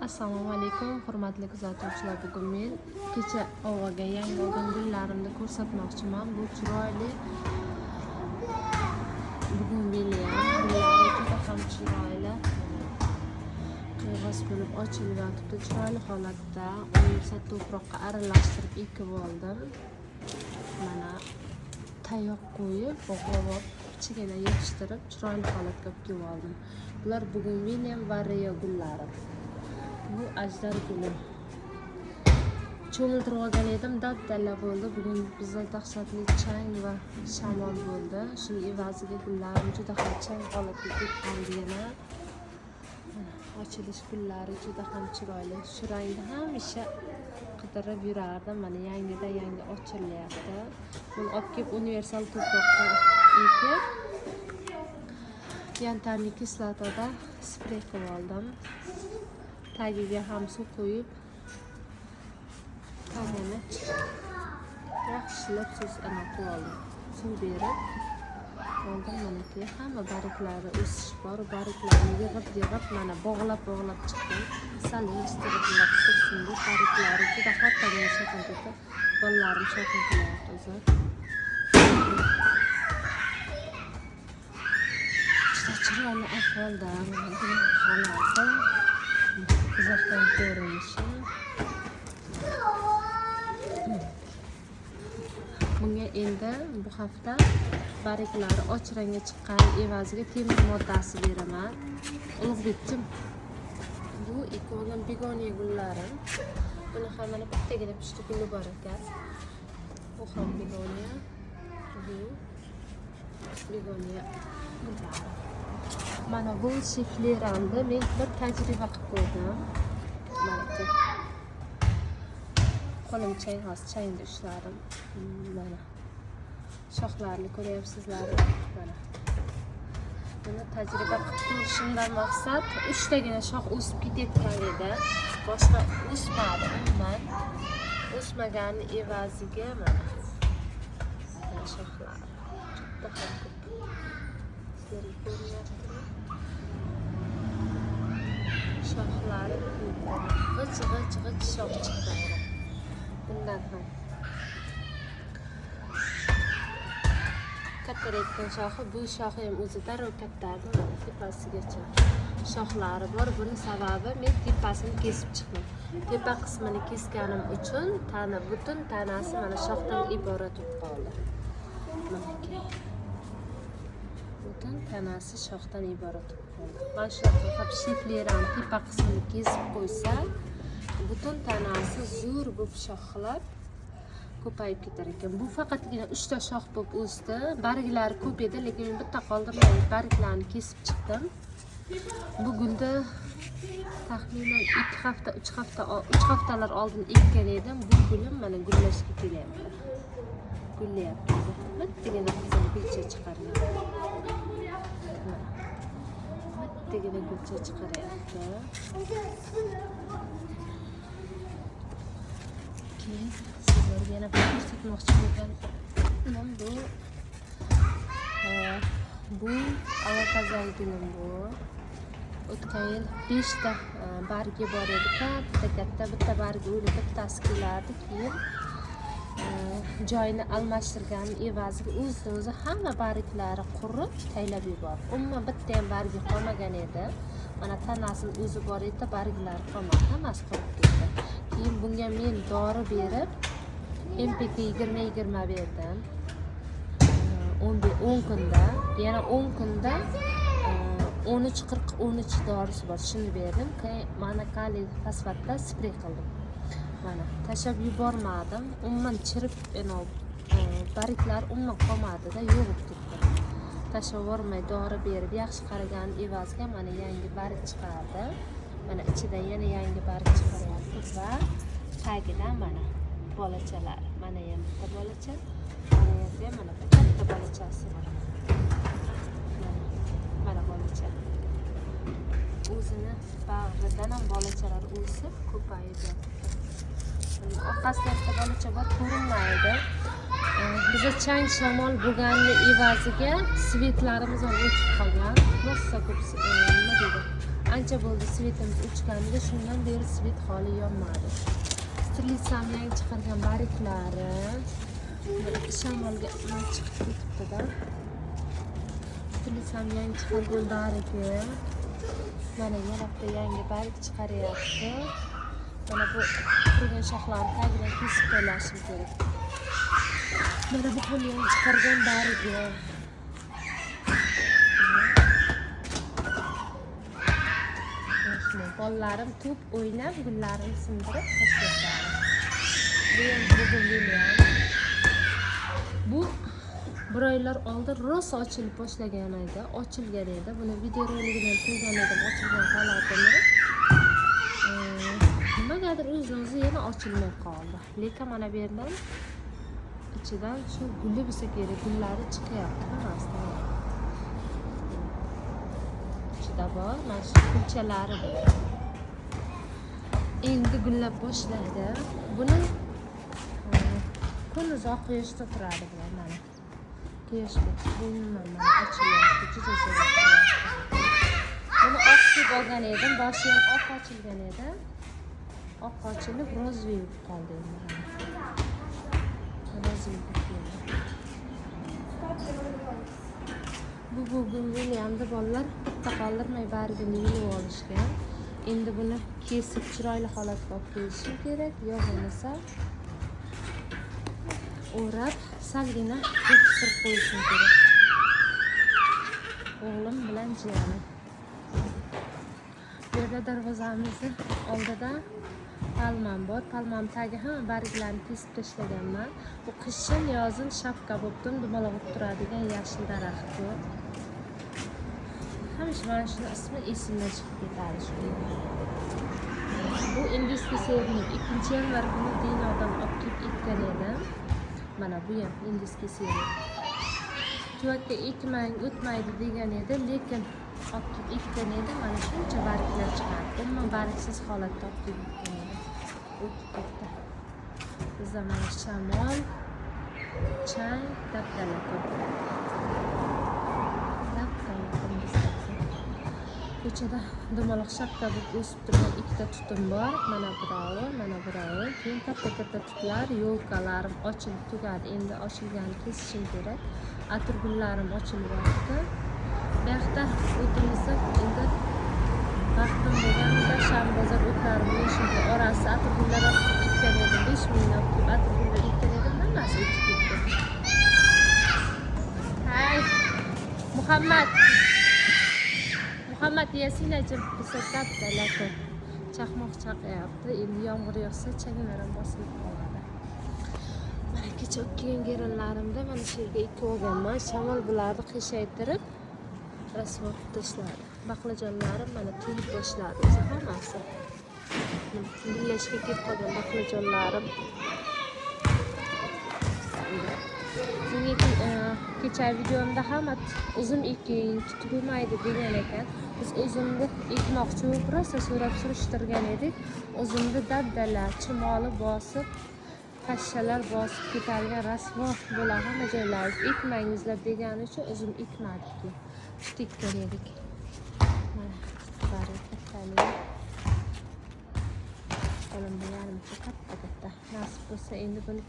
Assalomu alaykum, hurmatli kuzatuvchilar. Bugun men kecha ovaga yangi olgan gullarimni ko'rsatmoqchiman. Bu chiroyli bugun beliyam gullari juda ham chiroyli. Qiyg'os bo'lib ochilib yotibdi, chiroyli holatda. Uni esa to'proqqa aralashtirib ekib oldim. Mana tayoq qo'yib, bog'lab, ichigina yetishtirib, chiroyli holatga olib oldim. Bular bugun William va Rio gullari. Bu ajdar guli. Cho'miltirib olgan edim, dab-dalla bo'ldi. Bugun bizda dahshatli chang va shamol bo'ldi. Shuning evaziga gullarim juda ham chang holatga ketdi yana. Ochilish gullari juda ham chiroyli. Shu rangda hamisha qidirib yurardim. Mana yangidan yangi ochilyapti. Buni olib kelib universal to'proqqa ekib, yantarli kislotada sprey qilib oldim. Tagiga ham suv qo'yib, tagini yaxshilab qilib oldim. Suv berib oldim. Manaki hamma bariklari o'sish bor. Bariklarni yig'ib mana bog'lab chiqdim. Solishtirib tursin deb bariklari juda hattagina shakl ketdi. Bolalarim shakl qilyapti o'zi. Juda chiroyli ahvolda holati. Uzoqdan ko'rinishi. Bunga endi bu hafta bariklari och rangga chiqqan evaziga temir moddasi beraman. Ulug'bekchim, bu ikkovidan begoniya gullarim. Buni ham mana bittagina pishti guli bor ekan. Bu ham begoniya. Bu begoniya gullari. Mana bu shifleramni men bir tajriba qilib ko'rdim. Mana qo'lim chang, hozir changda ushladim. Mana shoxlarni ko'ryapsizlar. Mana buni tajriba qilib ko'rishimdan maqsad 3 tagina shox o'sib ketayotgan edi. Boshqa o'smadi umuman. O'smagan evaziga mana shoxlar juda ham ko'p. Sizlarga ko'ryaptimi? Shoxlari g'ich shox chiqdi. Bundan ham kattaroq shoxi, bu shoxi ham o'zi darrov kattadi, tepasigacha shoxlari bor. Buning sababi men tepasini kesib chiqdim. Tepa qismini kesganim uchun butun tanasi mana shoxdan iborat bo'lib qoldi. Butun tanasi shoxdan iborat bo'lib qoldi. Mana shu qilib shifleram tepa qismini kesib qo'ysa, butun tanasi zo'r bo'lib shoxlab ko'payib ketar ekan. Bu faqatgina 3 ta shox bo'lib o'sdi. Barglari ko'p edi, lekin men bitta qoldirmay barglarni kesib chiqdim. Bu gulda taxminan 2 hafta, 3 haftalar oldin ekkan edim. Bu gulim mana gullashga kelyapti. Gullayapti. Bittagina qizil gulcha chiqaryapti. Bittagina gulcha chiqaryapti. Sizlarga yana bir ko'rsatmoqchi bo'lganim bu avokazal gulim bu. O'tgan yil 5 ta bargi bor edi, katta bitta bargi o'li bittasi kelardi, keyin joyini almashtirgan evaziga o'zi hamma barglari qurib taylab yubordi. Umuman bitta ham bargi qolmagan edi. Mana tanasini o'zi bor edi, barglari qolmadi, hammasi qurib ketdi. Keyin bunga men dori berib MPK 20-20 berdim. 10 kunda, yana 10 kunda 13-40-13 dorisi bor. Shuni berdim. Mana kaliy fosfatda sprey qildim. Mana tashab yubormadim. Umuman chirib, barglar umuman qolmadi-da, yo'qib ketdi. Tashab yubormay dori berib yaxshi qaragan evaziga mana yangi barg chiqardi. Mana ichidan yana yangi barg chiqaryapti va tagida mana bolachalar. Mana ham bitta bolacha, mana yerda mana bitta bolachasi bor. Mana bolacha. O'zini bag'ridan ham bolachalar o'sib ko'payib yotibdi. Orqasida bitta bolacha bor, ko'rinmaydi. Bizda chang shamol bo'lgani evaziga svetlarimiz ham o'chib qolgan. Rosa ko'p nima deydi? ancha bo'ldi svetimiz o'chganiga, shundan beri svet holi yonmadi. Stilitsam yangi chiqargan bariklari shamolga chiqib ketibdi-da. Stilitsam yangi chiqargan bariki. Mana yana bitta yangi barik chiqaryapti. Mana bu turgan shoxlarni tagidan kesib qo'yishim kerak. Mana bu ham yangi chiqargan barigi. Bolalarim to'p o'ynab, gullarini sindirib tashlashadi. Bu bir oylar oldin rosa ochilib boshlagan edi, ochilgan edi. Buni videorolikdan ko'rgan edim, ochilgan holatini. Nimagadir o'zi yana ochilmay qoldi. Lekin mana bu yerdan ichidan shu gulli bo'lsa kerak, gullari chiqyapti hammasi. Ichida bor, mana shu kulchalari bor. Endi gullab boshlaydi. Buni kun uzoq quyoshda turadi bular mana. Quyoshga bilmayman, mana ochilyapti, juda zo'r. Buni oq suv olgan edim, boshi ham oq ochilgan edi. Oq ochilib rozvoy qoldi endi. Rozvoy bo'ldi. Bu Williamda bolalar bitta qoldirmay barigini yuvib olishgan. Endi buni kesib chiroyli holatga olib kelishim kerak, yo bo'lmasa o'rab salgina qirqib qo'yishim kerak. O'g'lim bilan jiyanim. Bu yerda darvozamizni oldida palmam bor. Palmam tagi ham barglarni kesib tashlaganman. Bu qishin yozin shapka bo'lib dumaloq turadigan yashil daraxt bu. Hamisha mana shuni ismi esimdan chiqib ketadi shu. Bu indiski serning 2-yanvar kuni Dinodan olib kelib ekkan edim. Mana bu ham indiski seri. Chuvakka ekmang, o'tmaydi degan edi, lekin olib kelib ekkan edi. Mana shuncha barglar chiqadi. Umuman bargsiz holatda olib kelib ekkan edi. O'tib ketdi. Bizda mana shamol, chang, dabdala ko'p. Ko'chada dumaloq shapka bo'lib o'sib turgan ikkita tutum bor. Mana birovi, mana birovi. Keyin katta-katta tutlar, yo'lkalarim ochilib tugadi. Endi ochilganini kesishim kerak. Atirgullarim ochilyapti. Bu yoqda o'timizda endi vaqtim bo'lganda shambozor o'tlarim yashilga orasi atirgullar ekkan edim. 5 minglab atirgullar ekkan edim. Hammasi o'tib ketdi. Hay, Muhammad Yasinajim bisatda lakin chaqmoq chaqyapti. Endi yomg'ir yog'sa changlarim bosilib qoladi. Mana kecha o'tgan geranlarimda mana shu yerga ekib olganman. Shamol bularni qiyshaytirib rasvo qilib tashladi. Baqlajonlarim mana to'yib boshladi o'zi hammasi. Birlashga ketib qolgan baqlajonlarim. Kecha videomda hamma uzum eking, tutib bo'lmaydi degan ekan. Biz uzumni ekmoqchi bo'lib rosa so'rab surishtirgan edik. Uzumni dabdala, chimoli bosib, pashshalar bosib ketadigan rasvo bo'ladi hamma joylarga. Ekmangizlar degani uchun uzum ekmadik. Tut ekkan edik. Mana baraka. Qo'lim bilan katta. Nasib bo'lsa endi buni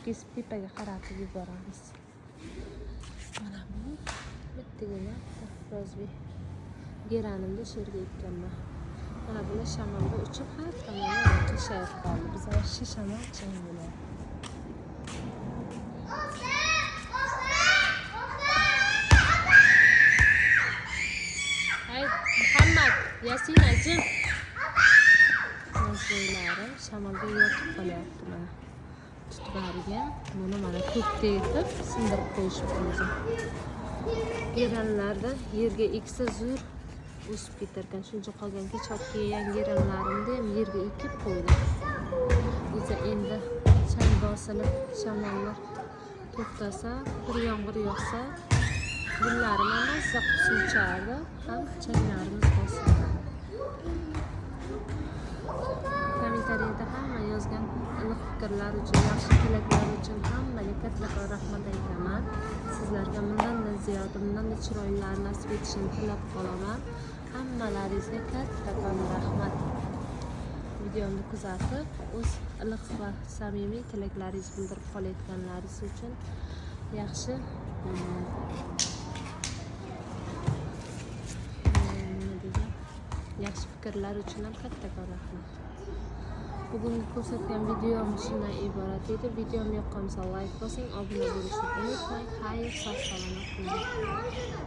kesib tepaga qaratib yuboramiz. Mana bu bittagina rozvoy geranimda shu yerga ekkanman. Mana buni shamolda uchib har tomonga qiyshayib qoldi. Bizda shamol chang bo'ladi. Hay, Muhammad Yasinajim. Rozvoylarim shamolga yotib qolyapti mana. Tutbariga buni mana ko'kka etib sindirib qo'yishim lozim. Geranlarda yerga eksa zo'r o'sib ketarkan. Shuncha qolgan kechokki yangi geranlarimni ham yerga ekib qo'ydim. O'zi endi chang bosilib, shamollar to'xtasa, bir yomg'ir yog'sa, gullarim ham mazza qilib suvchardi, ham changlarimiz bosiladi. Kommentariyada hamma yozgan iliq fikrlar uchun, yaxshi tilaklar uchun hammaga kattakon rahmat aytaman. Sizlarga bundan ziyod, bundan chiroyli nasib etishini tilab qolaman. Hammalaringizga kattakon rahmat. Videomni kuzatib, o'z iliq va samimiy tilaklaringizni bildirib qolayotganlaringiz uchun yaxshi yaxshi fikrlar uchun ham kattakon rahmat. Bugungi ko'rsatgan videom shundan iborat edi. Videom yoqqan bo'lsa like bosing, obuna bo'lishni unutmang. Xayr, sog' salomat bo'ling.